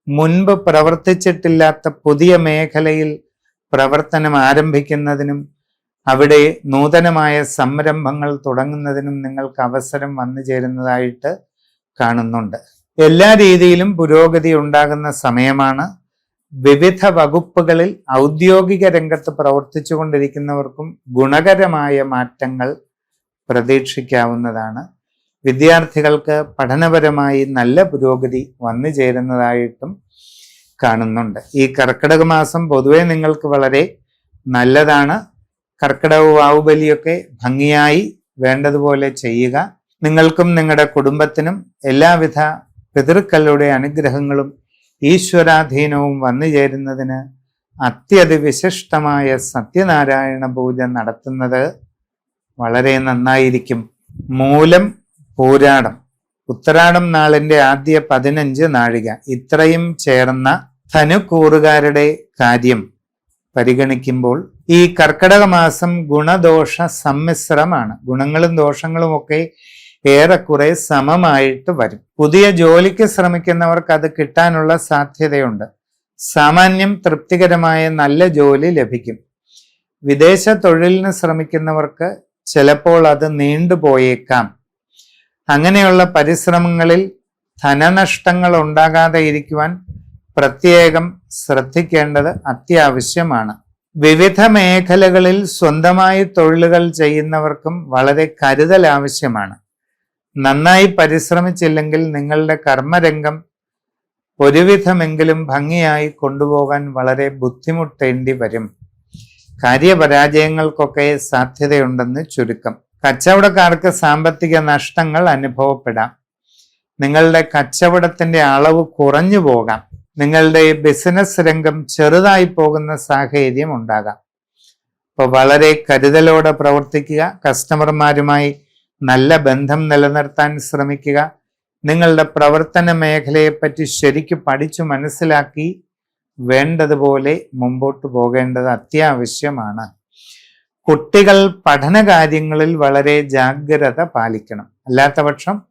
മുൻപ് പ്രവർത്തിച്ചിട്ടില്ലാത്ത പുതിയ മേഖലയിൽ പ്രവർത്തനം ആരംഭിക്കുന്നതിനും അവിടെ നൂതനമായ സംരംഭങ്ങൾ തുടങ്ങുന്നതിനും നിങ്ങൾക്ക് അവസരം വന്നു ചേരുന്നതായിട്ട് കാണുന്നുണ്ട്. എല്ലാ രീതിയിലും പുരോഗതി ഉണ്ടാകുന്ന സമയമാണ്. വിവിധ വകുപ്പുകളിൽ ഔദ്യോഗിക രംഗത്ത് പ്രവർത്തിച്ചു കൊണ്ടിരിക്കുന്നവർക്കും ഗുണകരമായ മാറ്റങ്ങൾ പ്രതീക്ഷിക്കാവുന്നതാണ്. വിദ്യാർത്ഥികൾക്ക് പഠനപരമായി നല്ല പുരോഗതി വന്നു ചേരുന്നതായിട്ടും കാണുന്നുണ്ട്. ഈ കർക്കിടക മാസം പൊതുവെ നിങ്ങൾക്ക് വളരെ നല്ലതാണ്. കർക്കിടക വാവുബലിയൊക്കെ ഭംഗിയായി വേണ്ടതുപോലെ ചെയ്യുക. നിങ്ങൾക്കും നിങ്ങളുടെ കുടുംബത്തിനും എല്ലാവിധ പിതൃക്കളുടെ അനുഗ്രഹങ്ങളും ഈശ്വരാധീനവും വന്നു ചേരുന്നതിന് അത്യതിവിശിഷ്ടമായ സത്യനാരായണ പൂജ നടത്തുന്നത് വളരെ നന്നായിരിക്കും. മൂലം, പൂരാടം, ഉത്തരാടം നാളിന്റെ ആദ്യ 15 നാഴിക ഇത്രയും ചേർന്ന ധനുക്കൂറുകാരുടെ കാര്യം പരിഗണിക്കുമ്പോൾ ഈ കർക്കിടക മാസം ഗുണദോഷ സമ്മിശ്രമാണ്. ഗുണങ്ങളും ദോഷങ്ങളും ഒക്കെ ഏറെക്കുറെ സമമായിട്ട് വരും. പുതിയ ജോലിക്ക് ശ്രമിക്കുന്നവർക്ക് അത് കിട്ടാനുള്ള സാധ്യതയുണ്ട്. സാമാന്യം തൃപ്തികരമായ നല്ല ജോലി ലഭിക്കും. വിദേശ തൊഴിലിന് ശ്രമിക്കുന്നവർക്ക് ചിലപ്പോൾ അത് നീണ്ടുപോയേക്കാം. അങ്ങനെയുള്ള പരിശ്രമങ്ങളിൽ ധനനഷ്ടങ്ങൾ ഉണ്ടാകാതെ ഇരിക്കുവാൻ പ്രത്യേകം ശ്രദ്ധിക്കേണ്ടത് അത്യാവശ്യമാണ്. വിവിധ മേഖലകളിൽ സ്വന്തമായി തൊഴിലുകൾ ചെയ്യുന്നവർക്കും വളരെ കരുതൽ ആവശ്യമാണ്. നന്നായി പരിശ്രമിച്ചില്ലെങ്കിൽ നിങ്ങളുടെ കർമ്മരംഗം ഒരുവിധമെങ്കിലും ഭംഗിയായി കൊണ്ടുപോകാൻ വളരെ ബുദ്ധിമുട്ടേണ്ടി വരും. കാര്യപരാജയങ്ങൾക്കൊക്കെ സാധ്യതയുണ്ടെന്ന് ചുരുക്കം. കച്ചവടക്കാർക്ക് സാമ്പത്തിക നഷ്ടങ്ങൾ അനുഭവപ്പെടാം. നിങ്ങളുടെ കച്ചവടത്തിന്റെ അളവ് കുറഞ്ഞു പോകാം. നിങ്ങളുടെ ബിസിനസ് രംഗം ചെറുതായി പോകുന്ന സാഹചര്യം ഉണ്ടാകാം. അപ്പോൾ വളരെ കരുതലോടെ പ്രവർത്തിക്കുക. കസ്റ്റമർമാരുമായി നല്ല ബന്ധം നിലനിർത്താൻ ശ്രമിക്കുക. നിങ്ങളുടെ പ്രവർത്തന മേഖലയെപ്പറ്റി ശരിക്കും പഠിച്ചു മനസ്സിലാക്കി വേണ്ടതുപോലെ മുമ്പോട്ട് പോകേണ്ടത് അത്യാവശ്യമാണ്. കുട്ടികൾ പഠനകാര്യങ്ങളിൽ വളരെ ജാഗ്രത പാലിക്കണം. അല്ലാത്തപക്ഷം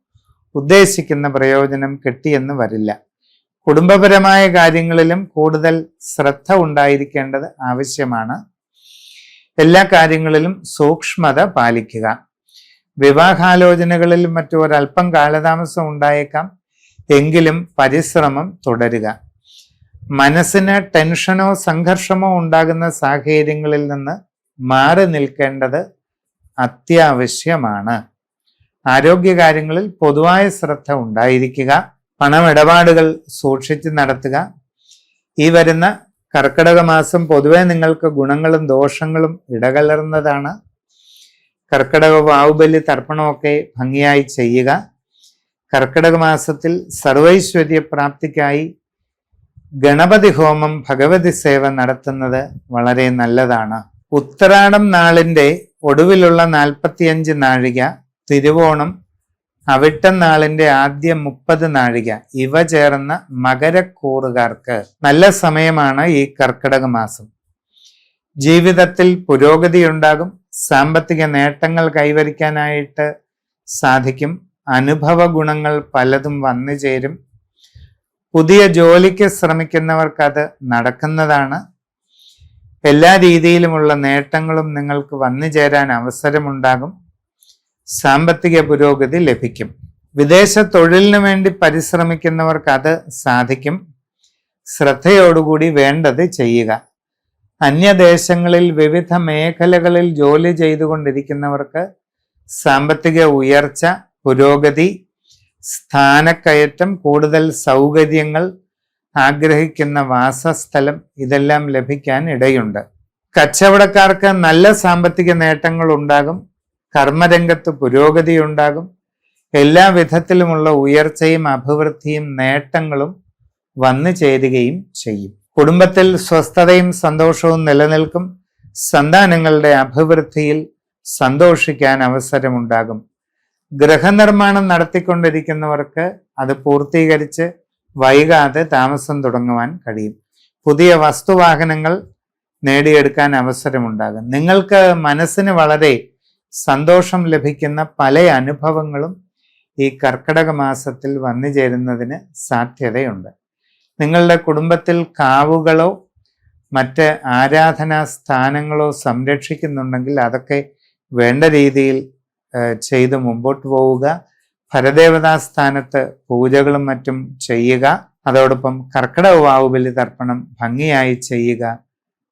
ഉദ്ദേശിക്കുന്ന പ്രയോജനം കിട്ടിയെന്ന് വരില്ല. കുടുംബപരമായ കാര്യങ്ങളിലും കൂടുതൽ ശ്രദ്ധ ഉണ്ടായിരിക്കേണ്ടത് ആവശ്യമാണ്. എല്ലാ കാര്യങ്ങളിലും സൂക്ഷ്മത പാലിക്കുക. വിവാഹാലോചനകളിലും മറ്റു ഒരല്പം കാലതാമസം ഉണ്ടായേക്കാം. എങ്കിലും പരിശ്രമം തുടരുക. മനസ്സിന് ടെൻഷനോ സംഘർഷമോ ഉണ്ടാകുന്ന സാഹചര്യങ്ങളിൽ നിന്ന് മാറി നിൽക്കേണ്ടത് അത്യാവശ്യമാണ്. ആരോഗ്യകാര്യങ്ങളിൽ പൊതുവായ ശ്രദ്ധ ഉണ്ടായിരിക്കുക. പണമിടപാടുകൾ സൂക്ഷിച്ച് നടത്തുക. ഈ വരുന്ന കർക്കിടക മാസം പൊതുവെ നിങ്ങൾക്ക് ഗുണങ്ങളും ദോഷങ്ങളും ഇടകലർന്നതാണ്. കർക്കിടക വാവുബലി തർപ്പണമൊക്കെ ഭംഗിയായി ചെയ്യുക. കർക്കിടക മാസത്തിൽ സർവൈശ്വര്യ പ്രാപ്തിക്കായി ഗണപതി ഹോമം, ഭഗവതി സേവ നടത്തുന്നത് വളരെ നല്ലതാണ്. ഉത്തരാടം നാളിന്റെ ഒടുവിലുള്ള 45 നാഴിക, തിരുവോണം, അവിട്ടം നാളിന്റെ ആദ്യ 30 നാഴിക ഇവ ചേർന്ന മകരക്കൂറുകാർക്ക് നല്ല സമയമാണ് ഈ കർക്കിടക മാസം. ജീവിതത്തിൽ പുരോഗതിയുണ്ടാകും. സാമ്പത്തിക നേട്ടങ്ങൾ കൈവരിക്കാനായിട്ട് സാധിക്കും. അനുഭവ ഗുണങ്ങൾ പലതും വന്നു ചേരും. പുതിയ ജോലിക്ക് ശ്രമിക്കുന്നവർക്ക് അത് നടക്കുന്നതാണ്. എല്ലാ രീതിയിലുമുള്ള നേട്ടങ്ങളും നിങ്ങൾക്ക് വന്നു ചേരാൻ അവസരമുണ്ടാകും. സാമ്പത്തിക പുരോഗതി ലഭിക്കും. വിദേശ തൊഴിലിനു വേണ്ടി പരിശ്രമിക്കുന്നവർക്ക് അത് സാധിക്കും. ശ്രദ്ധയോടുകൂടി വേണ്ടത് ചെയ്യുക. അന്യദേശങ്ങളിൽ വിവിധ മേഖലകളിൽ ജോലി ചെയ്തുകൊണ്ടിരിക്കുന്നവർക്ക് സാമ്പത്തിക ഉയർച്ച, പുരോഗതി, സ്ഥാനക്കയറ്റം, കൂടുതൽ സൗകര്യങ്ങൾ, ആഗ്രഹിക്കുന്ന വാസസ്ഥലം ഇതെല്ലാം ലഭിക്കാൻ ഇടയുണ്ട്. കച്ചവടക്കാർക്ക് നല്ല സാമ്പത്തിക നേട്ടങ്ങൾ ഉണ്ടാകും. കർമ്മരംഗത്ത് പുരോഗതി ഉണ്ടാകും. എല്ലാ വിധത്തിലുമുള്ള ഉയർച്ചയും അഭിവൃദ്ധിയും നേട്ടങ്ങളും വന്നു ചേരുകയും ചെയ്യും. കുടുംബത്തിൽ സ്വസ്ഥതയും സന്തോഷവും നിലനിൽക്കും. സന്താനങ്ങളുടെ അഭിവൃദ്ധിയിൽ സന്തോഷിക്കാൻ അവസരമുണ്ടാകും. ഗൃഹനിർമ്മാണം നടത്തിക്കൊണ്ടിരിക്കുന്നവർക്ക് അത് പൂർത്തീകരിച്ച് വൈകാതെ താമസം തുടങ്ങുവാൻ കഴിയും. പുതിയ വസ്തുവാഹനങ്ങൾ നേടിയെടുക്കാൻ അവസരമുണ്ടാകും. നിങ്ങൾക്ക് മനസ്സിന് വളരെ സന്തോഷം ലഭിക്കുന്ന പല അനുഭവങ്ങളും ഈ കർക്കിടക മാസത്തിൽ വന്നു ചേരുന്നതിന് സാധ്യതയുണ്ട്. നിങ്ങളുടെ കുടുംബത്തിൽ കാവുകളോ മറ്റ് ആരാധനാ സ്ഥാനങ്ങളോ സംരക്ഷിക്കുന്നുണ്ടെങ്കിൽ അതൊക്കെ വേണ്ട രീതിയിൽ ചെയ്ത് മുമ്പോട്ട് പോവുക. പരദേവതാ സ്ഥാനത്ത് പൂജകളും മറ്റും ചെയ്യുക. അതോടൊപ്പം കർക്കിടക വാവുബലി തർപ്പണം ഭംഗിയായി ചെയ്യുക.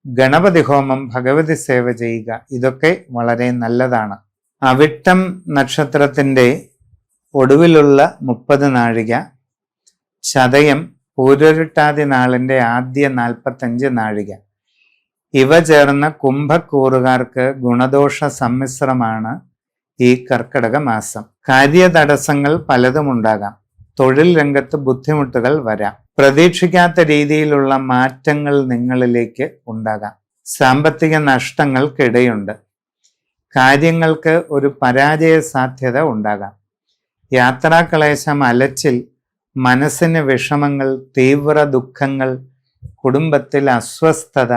ഗണപതി ഹോമം, ഭഗവതി സേവ ചെയ്യുക. ഇതൊക്കെ വളരെ നല്ലതാണ്. അവിട്ടം നക്ഷത്രത്തിൻ്റെ ഒടുവിലുള്ള 30 നാഴിക, ചതയം പൂരൊരുട്ടാതി നാളിൻ്റെ ആദ്യ 45 നാഴിക, ഇവ ചേർന്ന കുംഭക്കൂറുകാർക്ക് ഗുണദോഷ സമ്മിശ്രമാണ് ഈ കർക്കിടക മാസം. കാര്യതടസ്സങ്ങൾ പലതും ഉണ്ടാകാം. തൊഴിൽ രംഗത്ത് ബുദ്ധിമുട്ടുകൾ വരാം. പ്രതീക്ഷിക്കാത്ത രീതിയിലുള്ള മാറ്റങ്ങൾ നിങ്ങളിലേക്ക് ഉണ്ടാകാം. സാമ്പത്തിക നഷ്ടങ്ങൾക്കിടയുണ്ട്. കാര്യങ്ങൾക്ക് ഒരു പരാജയ സാധ്യത ഉണ്ടാകാം. യാത്രാക്ലേശം, അലച്ചിൽ, മനസ്സിന് വിഷമങ്ങൾ, തീവ്ര ദുഃഖങ്ങൾ, കുടുംബത്തിൽ അസ്വസ്ഥത,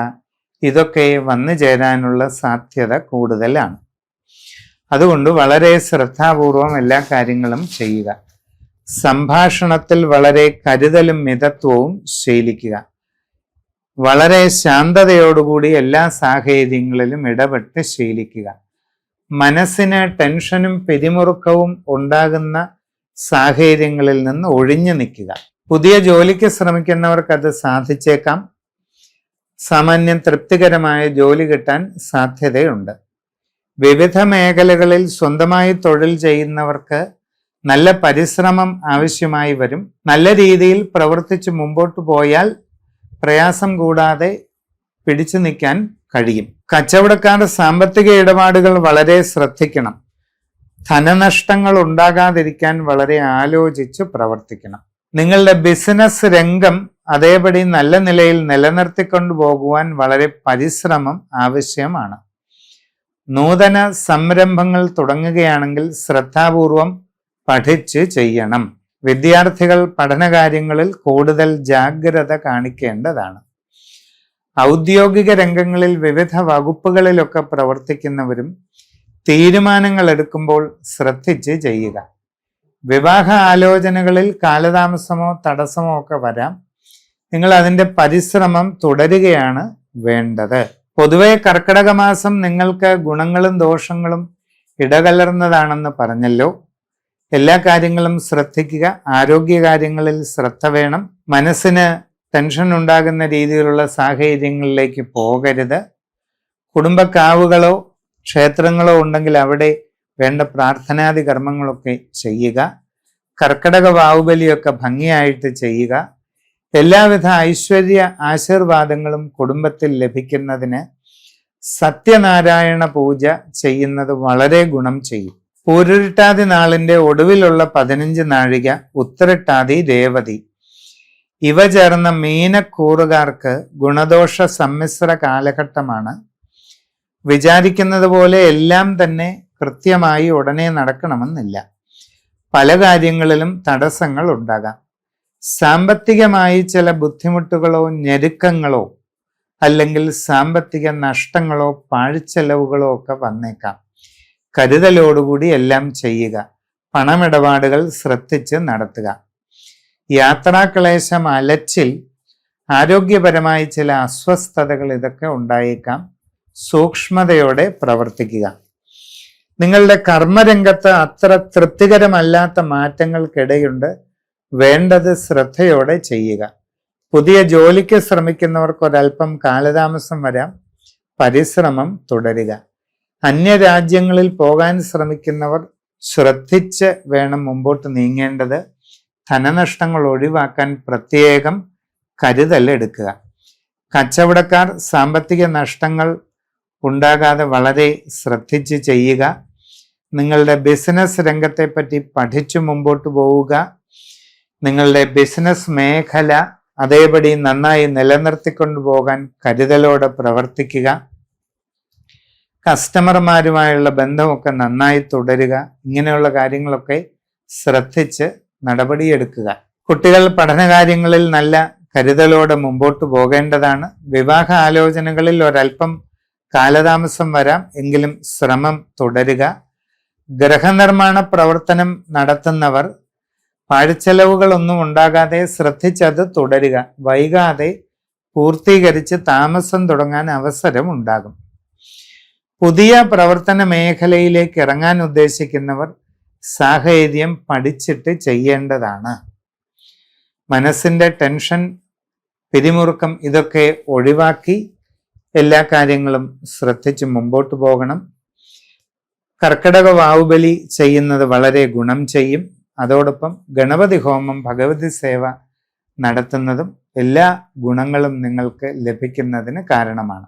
ഇതൊക്കെ വന്നു ചേരാനുള്ള സാധ്യത കൂടുതലാണ്. അതുകൊണ്ട് വളരെ ശ്രദ്ധാപൂർവം എല്ലാ കാര്യങ്ങളും ചെയ്യുക. സംഭാഷണത്തിൽ വളരെ കരുതലും മിതത്വവും ശീലിക്കുക. വളരെ ശാന്തതയോടുകൂടി എല്ലാ സാഹചര്യങ്ങളിലും ഇടപെട്ട് ശീലിക്കുക. മനസ്സിന് ടെൻഷനും പിരിമുറുക്കവും ഉണ്ടാകുന്ന സാഹചര്യങ്ങളിൽ നിന്ന് ഒഴിഞ്ഞു നിൽക്കുക. പുതിയ ജോലിക്ക് ശ്രമിക്കുന്നവർക്ക് അത് സാധിച്ചേക്കാം. സാമാന്യം തൃപ്തികരമായ ജോലി കിട്ടാൻ സാധ്യതയുണ്ട്. വിവിധ മേഖലകളിൽ സ്വന്തമായി തൊഴിൽ ചെയ്യുന്നവർക്ക് നല്ല പരിശ്രമം ആവശ്യമായി വരും. നല്ല രീതിയിൽ പ്രവർത്തിച്ച് മുമ്പോട്ട് പോയാൽ പ്രയാസം കൂടാതെ പിടിച്ചു നിൽക്കാൻ കഴിയും. കച്ചവടക്കാരുടെ സാമ്പത്തിക ഇടപാടുകൾ വളരെ ശ്രദ്ധിക്കണം. ധനനഷ്ടങ്ങൾ ഉണ്ടാകാതിരിക്കാൻ വളരെ ആലോചിച്ച് പ്രവർത്തിക്കണം. നിങ്ങളുടെ ബിസിനസ് രംഗം അതേപടി നല്ല നിലയിൽ നിലനിർത്തിക്കൊണ്ടു പോകുവാൻ വളരെ പരിശ്രമം ആവശ്യമാണ്. നൂതന സംരംഭങ്ങൾ തുടങ്ങുകയാണെങ്കിൽ ശ്രദ്ധാപൂർവം പഠിച്ച് ചെയ്യണം. വിദ്യാർത്ഥികൾ പഠനകാര്യങ്ങളിൽ കൂടുതൽ ജാഗ്രത കാണിക്കേണ്ടതാണ്. ഔദ്യോഗിക രംഗങ്ങളിൽ വിവിധ വകുപ്പുകളിലൊക്കെ പ്രവർത്തിക്കുന്നവരും തീരുമാനങ്ങൾ എടുക്കുമ്പോൾ ശ്രദ്ധിച്ച് ചെയ്യുക. വിവാഹ ആലോചനകളിൽ കാലതാമസമോ തടസ്സമോ ഒക്കെ വരാം. നിങ്ങൾ അതിൻ്റെ പരിശ്രമം തുടരുകയാണ് വേണ്ടത്. പൊതുവെ കർക്കിടക മാസം നിങ്ങൾക്ക് ഗുണങ്ങളും ദോഷങ്ങളും ഇടകലർന്നതാണെന്ന് പറഞ്ഞല്ലോ. എല്ലാ കാര്യങ്ങളും ശ്രദ്ധിക്കുക. ആരോഗ്യകാര്യങ്ങളിൽ ശ്രദ്ധ വേണം. മനസ്സിന് ടെൻഷൻ ഉണ്ടാകുന്ന രീതിയിലുള്ള സാഹചര്യങ്ങളിലേക്ക് പോകരുത്. കുടുംബക്കാവുകളോ ക്ഷേത്രങ്ങളോ ഉണ്ടെങ്കിൽ അവിടെ വേണ്ട പ്രാർത്ഥനാദി കർമ്മങ്ങളൊക്കെ ചെയ്യുക. കർക്കിടക വാവുബലിയൊക്കെ ഭംഗിയായിട്ട് ചെയ്യുക. എല്ലാവിധ ഐശ്വര്യ ആശീർവാദങ്ങളും കുടുംബത്തിൽ ലഭിക്കുന്നതിന് സത്യനാരായണ പൂജ ചെയ്യുന്നത് വളരെ ഗുണം ചെയ്യും. പൂരുരുട്ടാതി നാളിൻ്റെ ഒടുവിലുള്ള 15 നാഴിക, ഉത്തരട്ടാതി, രേവതി, ഇവ ചേർന്ന മീനക്കൂറുകാർക്ക് ഗുണദോഷ സമ്മിശ്ര കാലഘട്ടമാണ്. വിചാരിക്കുന്നത് പോലെ എല്ലാം തന്നെ കൃത്യമായി ഉടനെ നടക്കണമെന്നില്ല. പല കാര്യങ്ങളിലും തടസ്സങ്ങൾ ഉണ്ടാകാം. സാമ്പത്തികമായി ചില ബുദ്ധിമുട്ടുകളോ ഞെരുക്കങ്ങളോ അല്ലെങ്കിൽ സാമ്പത്തിക നഷ്ടങ്ങളോ പാഴ്ചെലവുകളോ ഒക്കെ വന്നേക്കാം. കരുതലോടുകൂടി എല്ലാം ചെയ്യുക. പണമിടപാടുകൾ ശ്രദ്ധിച്ച് നടത്തുക. യാത്രാക്ലേശം, അലച്ചിൽ, ആരോഗ്യപരമായി ചില അസ്വസ്ഥതകൾ ഇതൊക്കെ ഉണ്ടായേക്കാം. സൂക്ഷ്മതയോടെ പ്രവർത്തിക്കുക. നിങ്ങളുടെ കർമ്മരംഗത്ത് അത്ര തൃപ്തികരമല്ലാത്ത മാറ്റങ്ങൾക്കിടയുണ്ട്. വേണ്ടത് ശ്രദ്ധയോടെ ചെയ്യുക. പുതിയ ജോലിക്ക് ശ്രമിക്കുന്നവർക്ക് ഒരല്പം കാലതാമസം വരാം. പരിശ്രമം തുടരുക. അന്യരാജ്യങ്ങളിൽ പോകാൻ ശ്രമിക്കുന്നവർ ശ്രദ്ധിച്ച് വേണം മുമ്പോട്ട് നീങ്ങേണ്ടത്. ധനനഷ്ടങ്ങൾ ഒഴിവാക്കാൻ പ്രത്യേകം കരുതൽ എടുക്കുക. കച്ചവടക്കാർ സാമ്പത്തിക നഷ്ടങ്ങൾ ഉണ്ടാകാതെ വളരെ ശ്രദ്ധിച്ച് ചെയ്യുക. നിങ്ങളുടെ ബിസിനസ് രംഗത്തെപ്പറ്റി പഠിച്ചു മുമ്പോട്ട് പോവുക. നിങ്ങളുടെ ബിസിനസ് മേഖല അതേപടി നന്നായി നിലനിർത്തിക്കൊണ്ടു പോകാൻ കരുതലോടെ പ്രവർത്തിക്കുക. കസ്റ്റമർമാരുമായുള്ള ബന്ധമൊക്കെ നന്നായി തുടരുക. ഇങ്ങനെയുള്ള കാര്യങ്ങളൊക്കെ ശ്രദ്ധിച്ച് നടപടിയെടുക്കുക. കുട്ടികൾ പഠനകാര്യങ്ങളിൽ നല്ല കരുതലോടെ മുമ്പോട്ട് പോകേണ്ടതാണ്. വിവാഹ ആലോചനകളിൽ ഒരല്പം കാലതാമസം വരാം, എങ്കിലും ശ്രമം തുടരുക. ഗൃഹനിർമ്മാണ പ്രവർത്തനം നടത്തുന്നവർ പാഴ്ചെലവുകളൊന്നും ഉണ്ടാകാതെ ശ്രദ്ധിച്ചത് തുടരുക. വൈകാതെ പൂർത്തീകരിച്ച് താമസം തുടങ്ങാൻ അവസരം ഉണ്ടാകും. പുതിയ പ്രവർത്തന മേഖലയിലേക്ക് ഇറങ്ങാൻ ഉദ്ദേശിക്കുന്നവർ സാഹചര്യം പഠിച്ചിട്ട് ചെയ്യേണ്ടതാണ്. മനസ്സിന്റെ ടെൻഷൻ, പിരിമുറുക്കം ഇതൊക്കെ ഒഴിവാക്കി എല്ലാ കാര്യങ്ങളും ശ്രദ്ധിച്ച് മുമ്പോട്ട് പോകണം. കർക്കിടക വാവുബലി ചെയ്യുന്നത് വളരെ ഗുണം ചെയ്യും. അതോടൊപ്പം ഗണപതി ഹോമം, ഭഗവതി സേവ നടത്തുന്നതും എല്ലാ ഗുണങ്ങളും നിങ്ങൾക്ക് ലഭിക്കുന്നതിന് കാരണമാണ്.